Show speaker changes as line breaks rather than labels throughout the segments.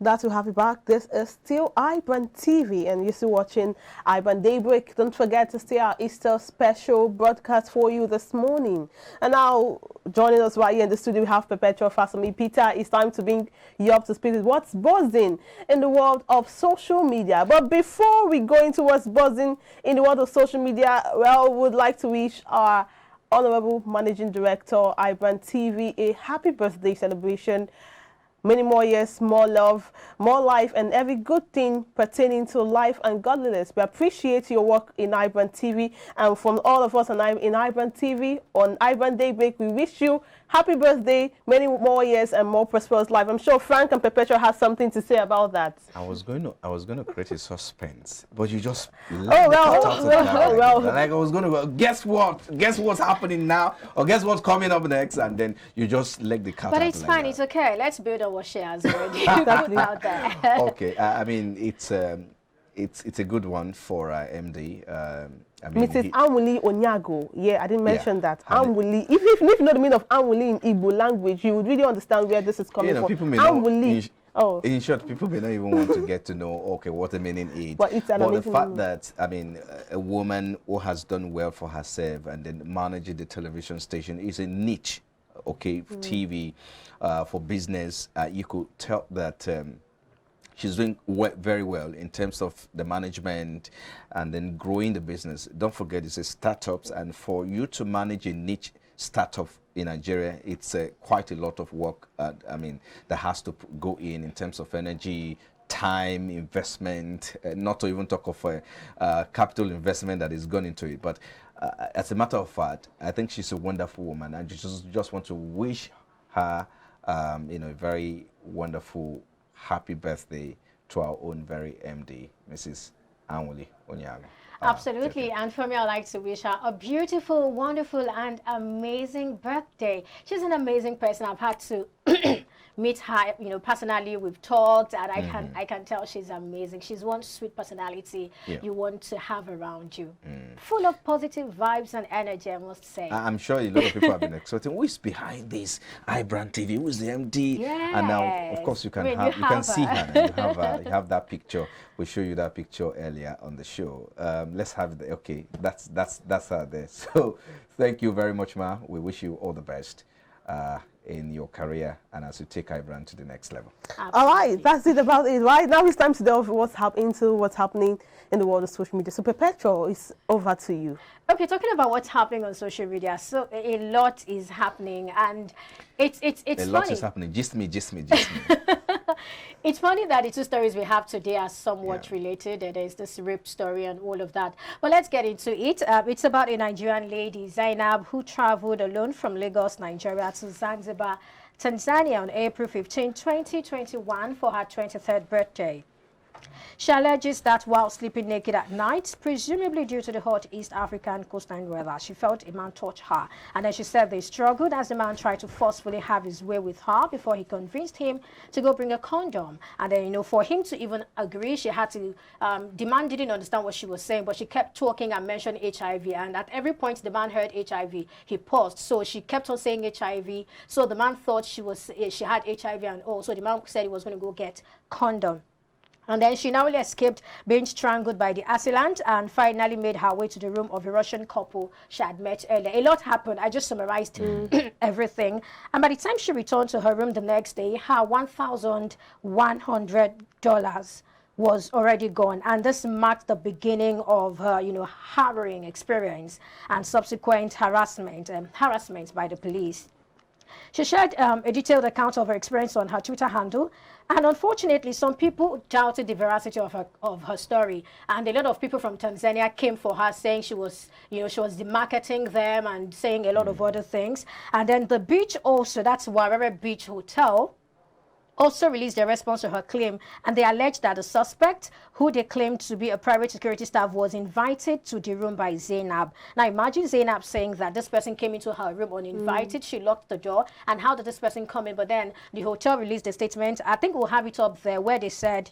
Glad to have you back. This is still iBrandTV, and you're still watching iBrand Daybreak. Don't forget to stay our Easter special broadcast for you this morning. And now, joining us right here in the studio, we have Perpetual Fasami. Peter, it's time to bring you up to speed with what's buzzing in the world of social media. But before we go into what's buzzing in the world of social media, well, we would like to wish our Honorable Managing Director, iBrandTV, a happy birthday celebration. Many more years, more love, more life, and every good thing pertaining to life and godliness. We appreciate your work in iBrandTV, and from all of us in iBrandTV, on iBrand Daybreak, we wish you happy birthday, many more years, and more prosperous life. I'm sure Frank and Perpetua has something to say about that.
I was going to create a suspense, but you just
well,
like I was going to guess what's happening now, or guess what's coming up next, and then you just let the cat.
But it's fine,
that.
It's okay. Let's build on what she has already put out there.
Okay, I mean it's a good one for MD. I mean,
Mrs. Anwuli Onyago. Yeah, I didn't mention that. Anwuli. If you know the meaning of Anwuli in Igbo language, you would really understand where this is coming from.
People may
Anwuli.
In short, people may not even want to get to know, okay, what the meaning is.
But it's
the fact that, I mean, a woman who has done well for herself and then managing the television station is a niche, okay, TV, for business. You could tell that she's doing very well in terms of the management and then growing the business. Don't forget, it's a startups, and for you to manage a niche startup in Nigeria, it's quite a lot of work. I mean, that has to go in terms of energy, time, investment, not to even talk of capital investment that is gone into it. But as a matter of fact, I think she's a wonderful woman, and just want to wish her, a very wonderful, happy birthday to our own very MD, Mrs. Anwuli Onyago.
Absolutely, and for me, I'd like to wish her a beautiful, wonderful, and amazing birthday. She's an amazing person. I've had to meet her, personally. We've talked, and I can tell she's amazing. She's one sweet personality you want to have around you, full of positive vibes and energy, I must say.
I'm sure a lot of people have been expecting who is behind this iBrandTV, who is the MD, and now, of course, you can you can see her. And you have that picture. We show you that picture earlier on the show. Let's have it. Okay, that's her there. So, thank you very much, Ma. We wish you all the best in your career and as you take iBrand to the next level.
Absolutely.
All right, that's it about it. Right now, it's time to delve what's happening in the world of social media. So, Perpetual, it's over to you.
Okay, talking about what's happening on social media, so a lot is happening, and it's funny.
A lot is happening. Just me.
It's funny that the two stories we have today are somewhat related. There's this rape story and all of that. But let's get into it. It's about a Nigerian lady, Zainab, who traveled alone from Lagos, Nigeria to Zanzibar, Tanzania on April 15, 2021 for her 23rd birthday. She alleges that while sleeping naked at night, presumably due to the hot East African coastline weather, she felt a man touch her. And then she said they struggled as the man tried to forcefully have his way with her before he convinced him to go bring a condom. And then, for him to even agree, she had to, the man didn't understand what she was saying, but she kept talking and mentioned HIV. And at every point the man heard HIV, he paused. So she kept on saying HIV. So the man thought she had HIV and all. So the man said he was going to go get condom. And then she narrowly escaped being strangled by the assailant and finally made her way to the room of a Russian couple she had met earlier. A lot happened. I just summarized everything. And by the time she returned to her room the next day, her $1,100 was already gone. And this marked the beginning of her, harrowing experience and subsequent harassment by the police. She shared a detailed account of her experience on her Twitter handle, and unfortunately, some people doubted the veracity of her story. And a lot of people from Tanzania came for her, saying she was demarketing them and saying a lot of other things. And then the beach also, that's Warere Beach Hotel, also released their response to her claim, and they alleged that the suspect, who they claimed to be a private security staff, was invited to the room by Zainab. Now imagine Zainab saying that this person came into her room uninvited, she locked the door, and how did this person come in? But then the hotel released a statement, I think we'll have it up there, where they said,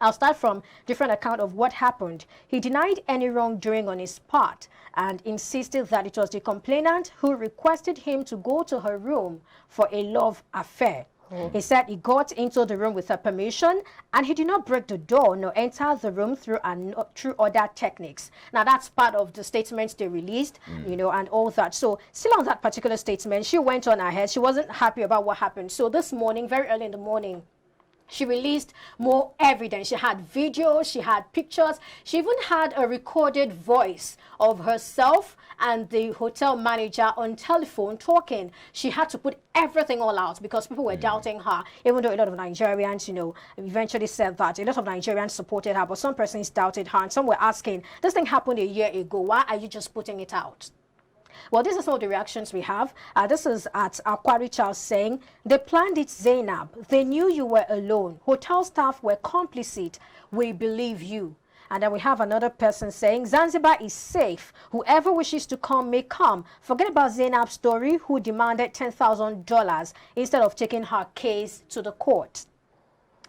I'll start from different account of what happened. He denied any wrongdoing on his part and insisted that it was the complainant who requested him to go to her room for a love affair. He said he got into the room with her permission and he did not break the door nor enter the room through other techniques. Now, that's part of the statements they released, you know, and all that. So still on that particular statement, she went on ahead. She wasn't happy about what happened. So this morning, very early in the morning, she released more evidence. She had videos, she had pictures, she even had a recorded voice of herself and the hotel manager on telephone talking. She had to put everything all out because people were doubting her, even though a lot of Nigerians, you know, eventually said that. A lot of Nigerians supported her, but some persons doubted her, and some were asking, this thing happened a year ago, why are you just putting it out? Well, this is all the reactions we have. This is at Aquari Charles saying, they planned it, Zainab. They knew you were alone. Hotel staff were complicit. We believe you. And then we have another person saying, Zanzibar is safe. Whoever wishes to come may come. Forget about Zainab's story, who demanded $10,000 instead of taking her case to the court.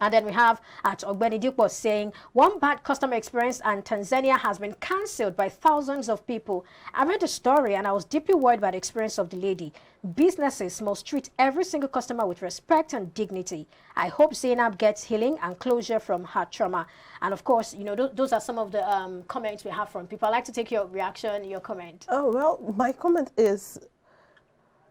And then we have at Ogbeni Dikpo saying, one bad customer experience and Tanzania has been cancelled by thousands of people. I read the story and I was deeply worried by the experience of the lady. Businesses must treat every single customer with respect and dignity. I hope Zainab gets healing and closure from her trauma. And of course, you know, those are some of the comments we have from people. I'd like to take your reaction, your comment.
Oh, well, my comment is,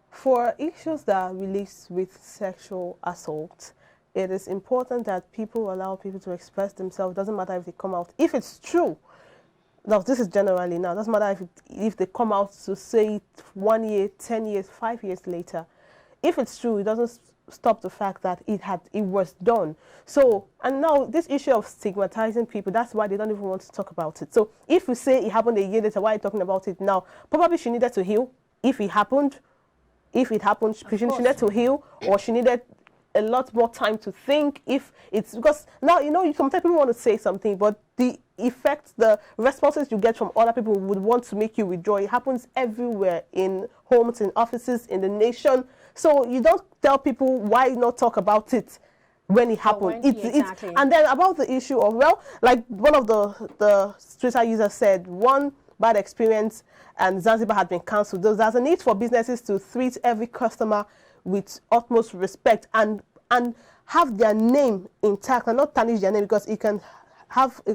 for issues that are released with sexual assault, it is important that people allow people to express themselves. It doesn't matter if they come out. If it's true, now this is generally now, it doesn't matter if they come out to say it 1 year, 10 years, 5 years later. If it's true, it doesn't stop the fact that it was done. So, and now this issue of stigmatizing people, that's why they don't even want to talk about it. So if you say it happened a year later, why are you talking about it now? Probably she needed to heal. If it happened, she needed to heal, or she needed a lot more time to think. If it's because now, you know, sometimes people want to say something, but the effects, the responses you get from other people would want to make you withdraw. It happens everywhere, in homes, in offices, in the nation. So you don't tell people why not talk about it when it happened.
Exactly.
And then about the issue of, well, like one of the Twitter users said, one bad experience and Zanzibar had been cancelled. There's a need for businesses to treat every customer with utmost respect and have their name intact and not tarnish their name, because it can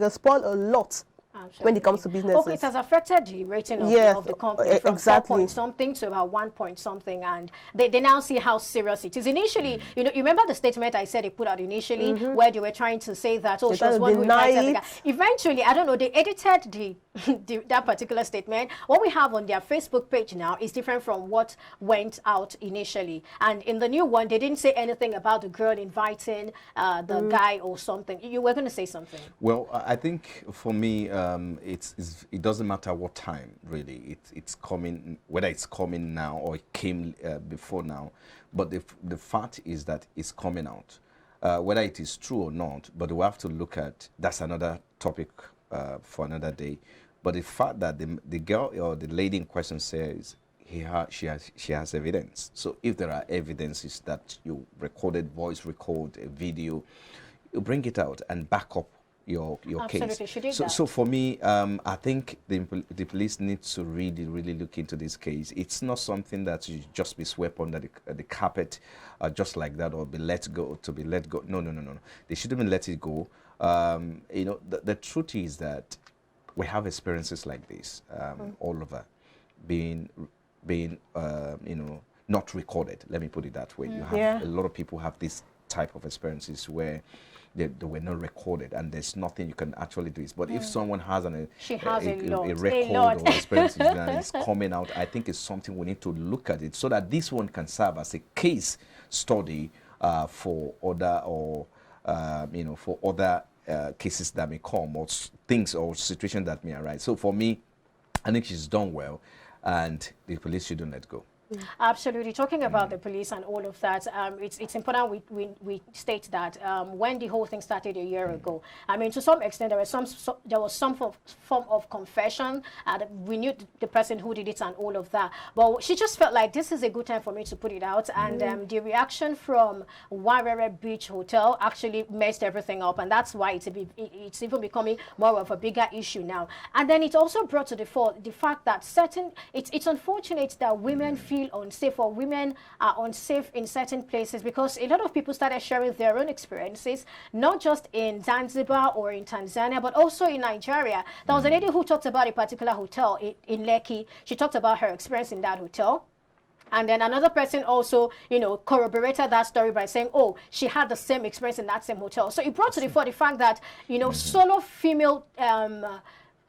spoil a lot. Absolutely. When it comes to businesses.
Okay, it has affected the rating of the company from
exactly.
4 point something to about 1 point something, and they now see how serious it is. Initially, you know, you remember the statement I said they put out initially, where they were trying to say that, oh, she was one who invited the guy. Eventually, I don't know, they edited that particular statement. What we have on their Facebook page now is different from what went out initially. And in the new one, they didn't say anything about the girl inviting the guy or something. You were going to say something.
Well, I think for me, it doesn't matter what time, really. It's coming, whether it's coming now or it came before now. But the fact is that it's coming out. Whether it is true or not, but we have to look at, that's another topic for another day. But the fact that the girl or the lady in question says she has evidence. So if there are evidences that you recorded, voice record, a video, you bring it out and back up your
Absolutely.
case.
She did that.
So for me, I think the police need to really look into this case. It's not something that you just be swept under the carpet just like that, or be let go. No. They shouldn't even let it go. You know, the truth is that we have experiences like this all over, being you know, not recorded. Let me put it that way. You have a lot of people have this type of experiences where they were not recorded, and there's nothing you can actually do. But if someone has a record or experience and it's coming out, I think it's something we need to look at it, so that this one can serve as a case study for other you know, for other cases that may come, or things or situations that may arise. So for me, I think she's done well, and the police shouldn't let go.
Absolutely. Talking about the police and all of that, it's important we state that when the whole thing started a year ago, I mean, to some extent, there was some form of confession. We knew the person who did it and all of that. But she just felt like this is a good time for me to put it out. And the reaction from Warere Beach Hotel actually messed everything up. And that's why it's even becoming more of a bigger issue now. And then it also brought to the fore the fact that it's unfortunate that women feel feel unsafe, or women are unsafe in certain places, because a lot of people started sharing their own experiences, not just in Zanzibar or in Tanzania, but also in Nigeria. There was a lady who talked about a particular hotel in Lekki. She talked about her experience in that hotel. And then another person also, corroborated that story by saying, oh, she had the same experience in that same hotel. So it brought to the fore the fact that,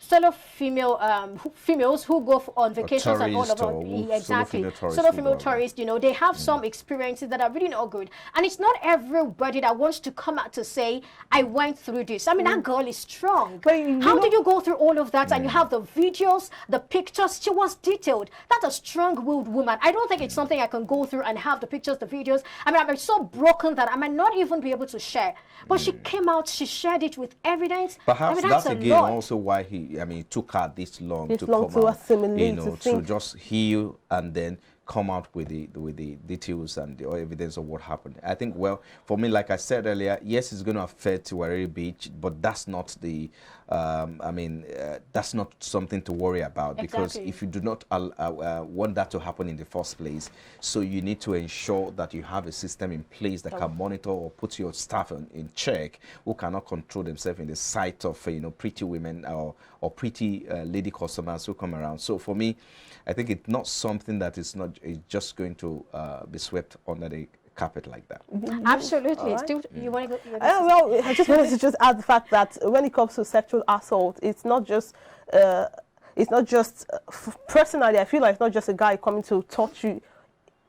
solo females who go on vacations and all over, exactly, solo female tourists, they have some experiences that are really not good. And it's not everybody that wants to come out to say, I went through this. I mean, that girl is strong. But how did you go through all of that? And you have the videos, the pictures. She was detailed. That's a strong-willed woman. I don't think it's something I can go through and have the pictures, the videos. I mean, I'm so broken that I might not even be able to share. But she came out, she shared it with evidence.
Perhaps that's again also why it took her this long to come out,
assimilate,
to just heal and then come out with the details and the evidence of what happened. I think, well, for me, like I said earlier, yes, it's going to affect Warri Beach, but that's not the, that's not something to worry about. Because if you do not want that to happen in the first place, so you need to ensure that you have a system in place that can monitor or put your staff in check who cannot control themselves in the sight of pretty women or pretty lady customers who come around. So for me, I think it's not something that is just going to be swept under the carpet like that.
Absolutely.
Right.
Still, you want to go?
Well, I just wanted to add the fact that when it comes to sexual assault, it's not just personally, I feel like it's not just a guy coming to touch you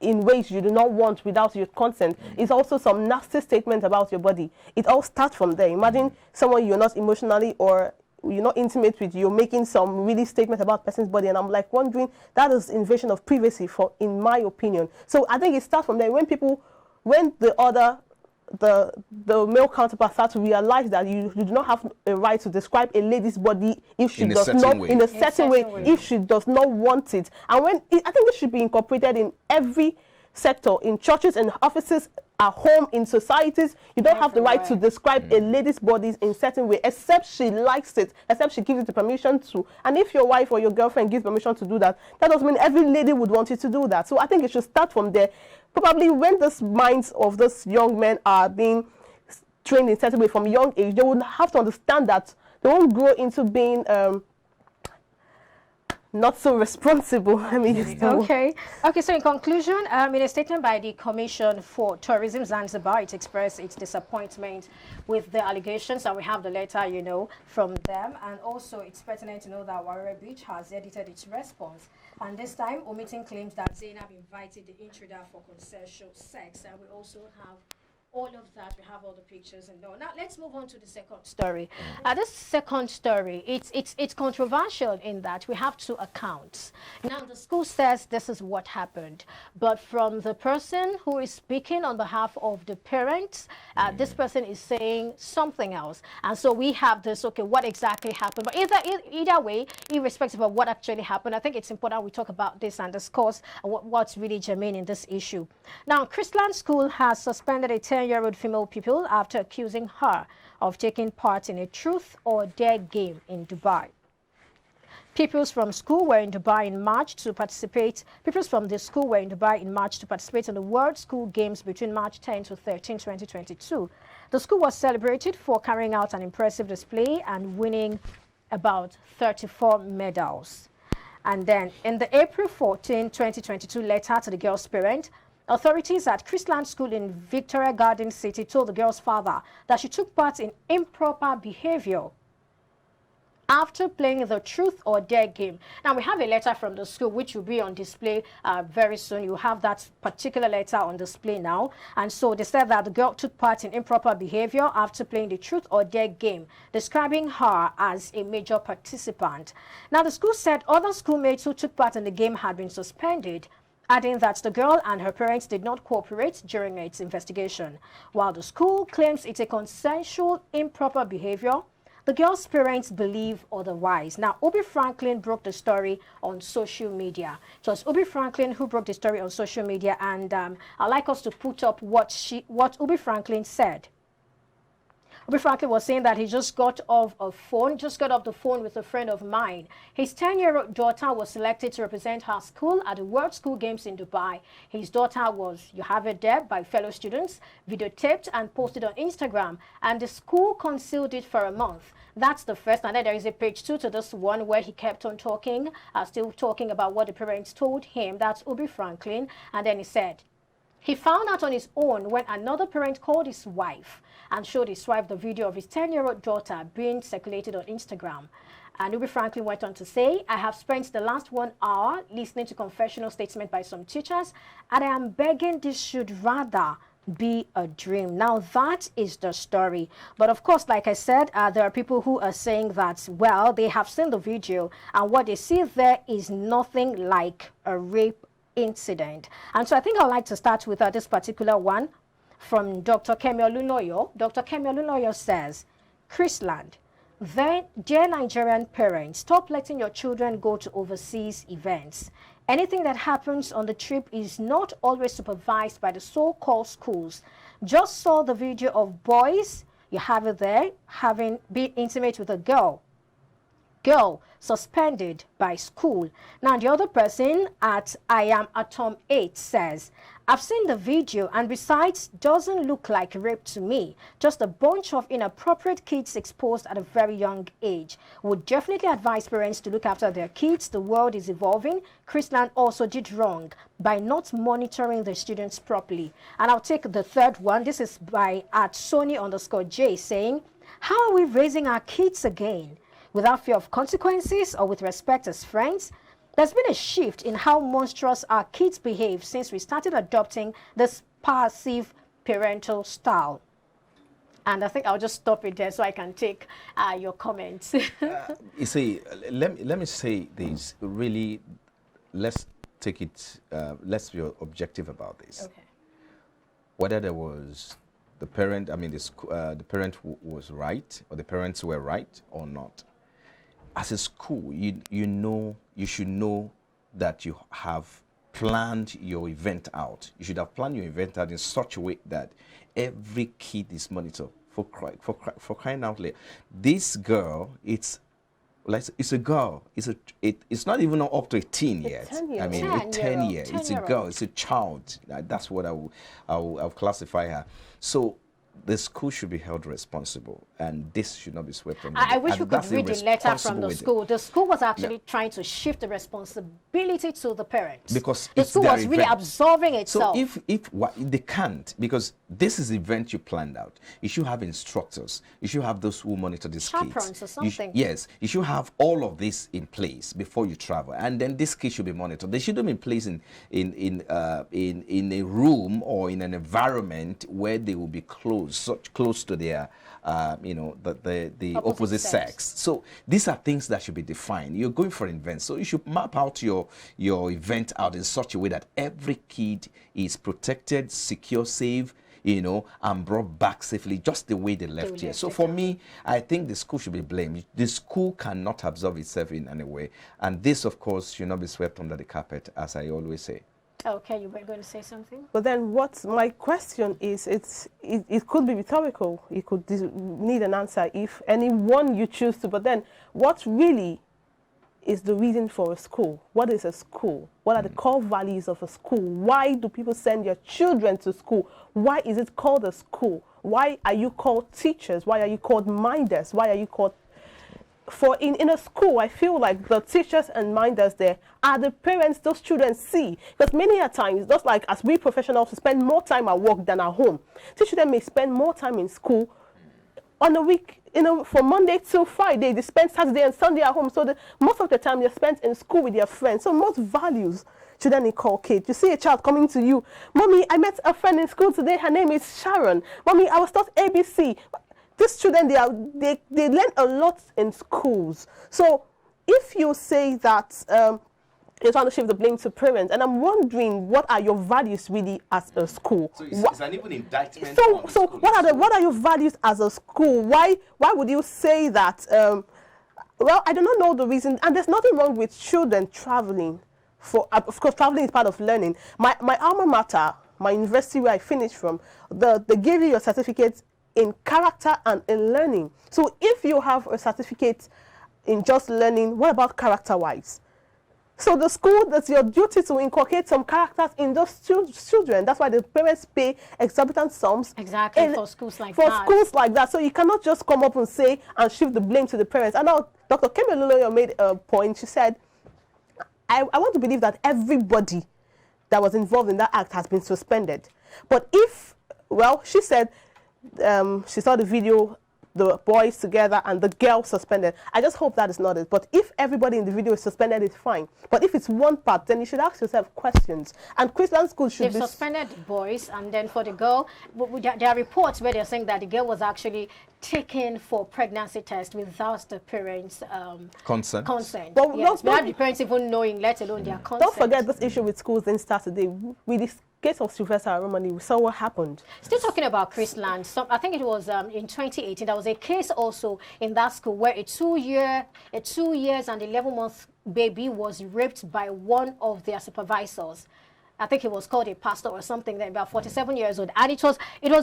in ways you do not want without your consent. It's also some nasty statement about your body. It all starts from there. Imagine someone you're not emotionally or you're not intimate with, you're making some really statement about person's body, and I'm like wondering, that is invasion of privacy, in my opinion. So I think it starts from there. When the male counterpart start to realize that you do not have a right to describe a lady's body if she does not, in a certain way, if she does not want it. And I think this should be incorporated in every sector, in churches and offices, at home, in societies. You don't have the right to describe a lady's body in a certain way, except she likes it, except she gives it the permission to. And if your wife or your girlfriend gives permission to do that, that doesn't mean every lady would want you to do that. So I think it should start from there. Probably when the minds of these young men are being trained in a certain way from a young age, they would have to understand that they won't grow into being not so responsible.
Okay, so in conclusion, in a statement by the Commission for Tourism Zanzibar, it expressed its disappointment with the allegations, and we have the letter, from them. And also it's pertinent to know that Warri Beach has edited its response, and this time omitting claims that Zainab invited the intruder for consensual sex. And we also have all of that. We have all the pictures and all. Now let's move on to the second story. This second story, it's controversial in that we have two accounts. Now the school says this is what happened, but from the person who is speaking on behalf of the parents, this person is saying something else. And so we have this, okay, what exactly happened? But either way, irrespective of what actually happened, I think it's important we talk about this and discuss what's really germane in this issue. Now, Chrisland School has suspended a 10-year-old female pupil after accusing her of taking part in a truth or dare game in Dubai. Pupils from the school were in Dubai in March to participate in the World School Games between March 10 to 13, 2022. The school was celebrated for carrying out an impressive display and winning about 34 medals. And then in the April 14, 2022 letter to the girl's parent, authorities at Chrisland School in Victoria Garden City told the girl's father that she took part in improper behavior after playing the truth or dare game. Now, we have a letter from the school which will be on display very soon. You have that particular letter on display now. And so they said that the girl took part in improper behavior after playing the truth or dare game, describing her as a major participant. Now, the school said other schoolmates who took part in the game had been suspended, adding that the girl and her parents did not cooperate during its investigation. While the school claims it's a consensual improper behavior, the girl's parents believe otherwise. Now, Obi Franklin broke the story on social media. It was Obi Franklin who broke the story on social media, and I'd like us to put up what Obi Franklin said. Obi Franklin was saying that he just got off the phone with a friend of mine. His 10-year-old daughter was selected to represent her school at the World School Games in Dubai. His daughter was, you have it there, by fellow students, videotaped and posted on Instagram, and the school concealed it for a month. That's the first, and then there is a page 2 to this one where he kept on talking, still talking about what the parents told him. That's Obi Franklin, and then he said, he found out on his own when another parent called his wife and showed his wife the video of his 10-year-old daughter being circulated on Instagram. And Obi Franklin went on to say, I have spent the last 1 hour listening to confessional statements by some teachers, and I am begging this should rather be a dream. Now, that is the story. But of course, like I said, there are people who are saying that, well, they have seen the video, and what they see there is nothing like a rape incident. And so I think I'd like to start with this particular one from Dr. Kemi Olunoyo. Dr. Kemi Olunoyo says, Chrisland, dear Nigerian parents, stop letting your children go to overseas events. Anything that happens on the trip is not always supervised by the so-called schools. Just saw the video of boys, you have it there, having been intimate with a girl suspended by school. Now, the other person at I am Atom 8 says, I've seen the video, and besides, doesn't look like rape to me. Just a bunch of inappropriate kids exposed at a very young age. Would definitely advise parents to look after their kids. The world is evolving. Chrisland also did wrong by not monitoring the students properly. And I'll take the third one. This is by at Sony_J saying, how are we raising our kids again? Without fear of consequences or with respect as friends? There's been a shift in how monstrous our kids behave since we started adopting this passive parental style. And I think I'll just stop it there so I can take your comments.
You see, let me say this. Really, let's take it, let's be objective about this. Okay. Whether there was the parent, the parent was right, or the parents were right or not. As a school, you should know that you have planned your event out. You should have planned your event out in such a way that every kid is monitored. For crying out loud, this girl, it's a girl. It's not even up to 18 yet.
10 years.
I mean, 10 years. It's a girl. It's a child. That's what I'll classify her. So the school should be held responsible, and this should not be swept under.
I wish we could read the letter from the school. The school was actually trying to shift the responsibility to the parents. Because the school was really absolving itself.
So if they can't, because this is the event you planned out. You should have instructors. You should have those who monitor these kids.
Chaperones or something.
Yes, you should have all of this in place before you travel, and then this kids should be monitored. They shouldn't be placed in a room or in an environment where they will be such close to their the opposite sex. So these are things that should be defined. You're going for an event, so you should map out your event out in such a way that every kid is protected, secure, safe, and brought back safely, just the way they left here. So for me, I think the school should be blamed. The school cannot absolve itself in any way, and this, of course, should not be swept under the carpet, as I always say.
Okay, you were going to say something?
But then what my question is, it could be rhetorical. It could need an answer if anyone you choose to. But then what really is the reason for a school? What is a school? What are the core values of a school? Why do people send your children to school? Why is it called a school? Why are you called teachers? Why are you called minders? Why are you called... In a school, I feel like the teachers and minders there are the parents those children see. Because many a times, just like as we professionals spend more time at work than at home, children may spend more time in school on a week, from Monday to Friday. They spend Saturday and Sunday at home. So most of the time they're spent in school with their friends. So most values children inculcate. You see a child coming to you, Mommy, I met a friend in school today. Her name is Sharon. Mommy, I was taught ABC. These children, they learn a lot in schools. So if you say that you're trying to shift the blame to parents, and I'm wondering, what are your values really as a school?
So it's an even indictment.
So what are your values as a school? Why would you say that? Well, I do not know the reason, and there's nothing wrong with children traveling. Of course, traveling is part of learning. My alma mater, my university where I finished from, they give you your certificate in character and in learning. So if you have a certificate in just learning, what about character-wise? So the school, that's your duty to inculcate some characters in those children. That's why the parents pay exorbitant sums.
Exactly, for schools like
for
that.
schools like that. So you cannot just come up and say and shift the blame to the parents. I know Dr. Kemi Oluloyo made a point. She said, I want to believe that everybody that was involved in that act has been suspended. But if, well, she said she saw the video, the boys together and the girl suspended. I just hope that is not it. But if everybody in the video is suspended, it's fine. But if it's one part, then you should ask yourself questions. And Christian schools should
They've suspended boys, and then for the girl, there are reports where they're saying that the girl was actually taken for pregnancy test without the parents' consent.
But
yes, without the parents even knowing, let alone their consent.
Don't forget this issue with schools didn't start today. With this case of Sylvester Romani, we saw what happened.
Still talking about Chrisland, I think it was in 2018, there was a case also in that school where a 2 years and 11-month baby was raped by one of their supervisors. I think he was called a pastor or something, then about 47 years old. And it was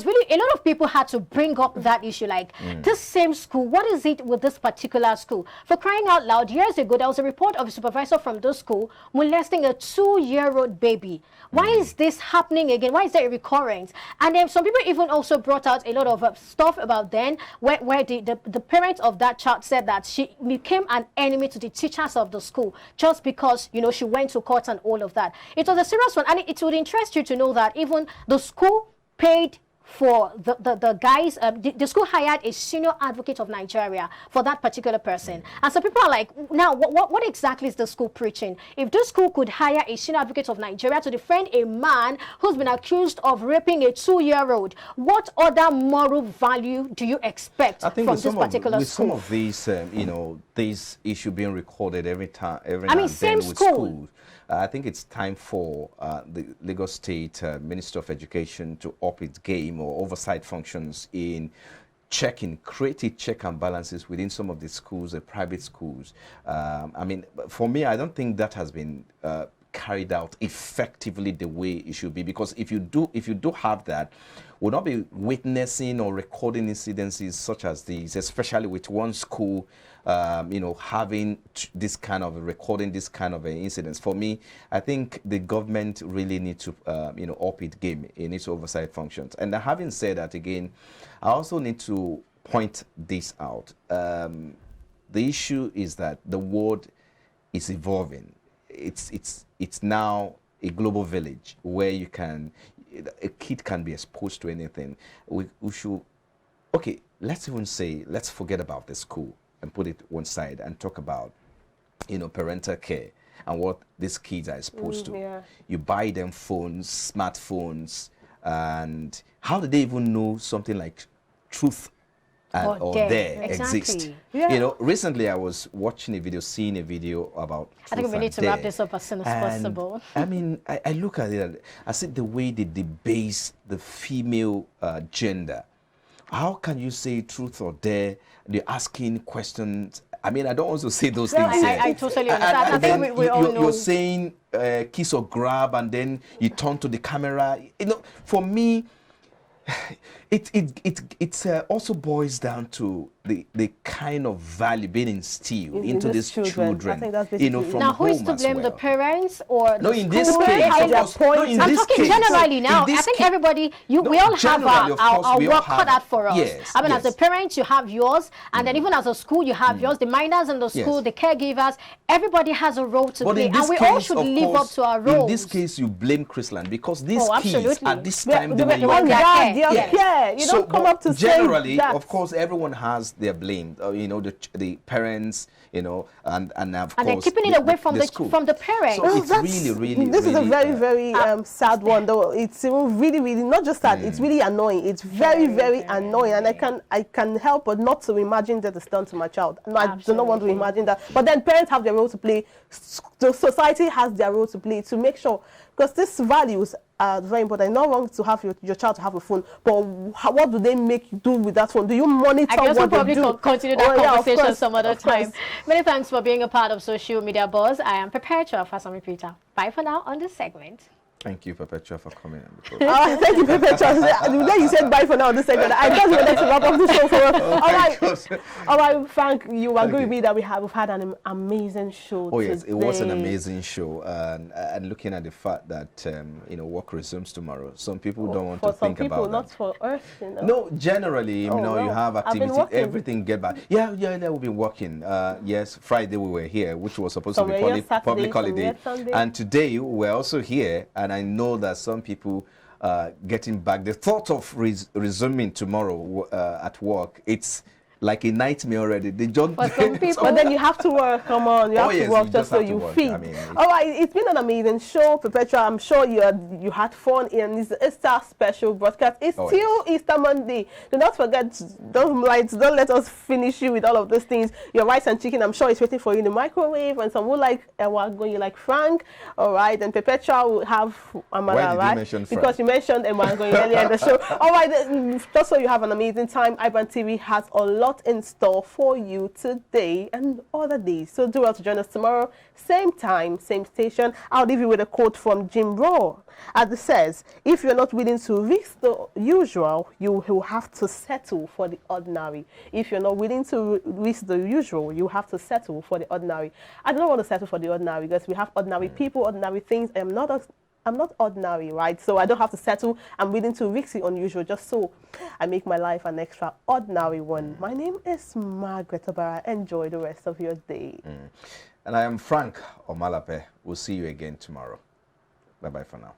really, a lot of people had to bring up that issue, like this same school, what is it with this particular school? For crying out loud, years ago, there was a report of a supervisor from this school molesting a 2-year-old baby. Why is this happening again? Why is there a recurrence? And then some people even also brought out a lot of stuff about then, where the parents of that child said that she became an enemy to the teachers of the school just because, you know, she went to court and all of that. It was a serious one. And it would interest you to know that even the school paid for the guys, the school hired a senior advocate of Nigeria for that particular person. And so people are like, now, what exactly is the school preaching? If this school could hire a senior advocate of Nigeria to defend a man who's been accused of raping a 2-year-old, what other moral value do you expect from this particular school?
Some of these, you know, this issue being recorded every now and then with schools. I think it's time for the Lagos State Minister of Education to up its game or oversight functions in creating check and balances within some of the schools, the private schools. I mean, for me, I don't think that has been carried out effectively the way it should be, because if you do have that, we'll not be witnessing or recording incidences such as these, especially with one school you know, having this kind of recording this kind of incidents. For me, I think the government really needs to you know, up its game in its oversight functions. And having said that, again, I also need to point this out. The issue is that the world is evolving. It's now a global village where a kid can be exposed to anything. We should, okay, let's forget about the school and put it one side and talk about, you know, parental care and what these kids are exposed to.
Yeah.
You buy them phones, smartphones, and how do they even know something like truth or dare exist?
Yeah.
You know, recently I was watching seeing a video about truth.
I think we need to wrap this up as soon as possible.
I mean, I look at it, I see the way they debase the female gender. How can you say truth or dare? They're asking questions. I mean, I don't want to say those things.
I totally understand. I think we all know.
You're saying kiss or grab, and then you turn to the camera. You know, for me, it also boils down to the kind of value being instilled into these children.
I think that's
you know, from
now, who is to blame, the parents or the
no, in this case,
I'm talking generally now. I think everybody, we all have our work cut out for us.
Yes,
I mean, as a parent, you have yours, and then even as a school, you have yours. The minors in the school, the caregivers, everybody has a role to play, and we all should live up to our roles.
In this case, you blame Chrisland because these kids at this time
they
were
young. You don't come up to
generally,
say that.
of course, everyone has their blame. You know, the parents, you know, and of course,
they're keeping it away from the parents.
So it's really
this is a very sad one, though. It's really not just that. It's really annoying. It's very annoying, and I can help but not to imagine that it's done to my child. No, I do not want to imagine that. But then parents have their role to play. The society has their role to play to make sure, because these values are very important. Not wrong to have your child to have a phone, but what do they make you do with that phone? Do you monitor what they do?
I guess we'll probably continue that conversation some other time. Many thanks for being a part of Social Media Buzz. I am prepared to offer some repeater. Bye for now on this segment.
Thank you, Perpetua, for coming on the
All
program.
right, thank you, Perpetua. The way you said bye for now, the second. I just wanted to wrap up the show for us. All right, Frank, you agree with me that we've had an amazing show
Oh yes,
today.
it was an amazing show, and looking at the fact that you know, work resumes tomorrow. Some people don't want to think about that.
Not for us, you know.
No, generally, you know, you have activity, everything get back. Yeah, we've been working. Yes, Friday we were here, which was supposed to be public holiday, and today we're also here. And I know that some people getting back. The thought of resuming tomorrow at work, it's like a nightmare already. They don't.
For some people,
but then you have to work. Come on, you have to work just so you feed.
I mean,
all right, it's been an amazing show, Perpetua. I'm sure you had fun in this Easter special broadcast. It's still Easter Monday. Do not forget. Don't let us finish you with all of those things. Your rice and chicken, I'm sure, is waiting for you in the microwave. And some will like Ewago, you like Frank. All right, and Perpetua will have Amala.
Why did you mention Frank?
Because you mentioned Ewago earlier in the show. All right, just so you have an amazing time. iBrandTV has a lot in store for you today and other days. So do well to join us tomorrow, same time, same station. I'll leave you with a quote from Jim Rohn. As it says, if you're not willing to risk the usual, you will have to settle for the ordinary. If you're not willing to risk the usual, you have to settle for the ordinary. I don't want to settle for the ordinary because we have ordinary people, ordinary things. I'm not ordinary, right? So I don't have to settle. I'm willing to risk the unusual just so I make my life an extraordinary one. My name is Margaret Obara. Enjoy the rest of your day.
And I am Frank Omalape. We'll see you again tomorrow. Bye-bye for now.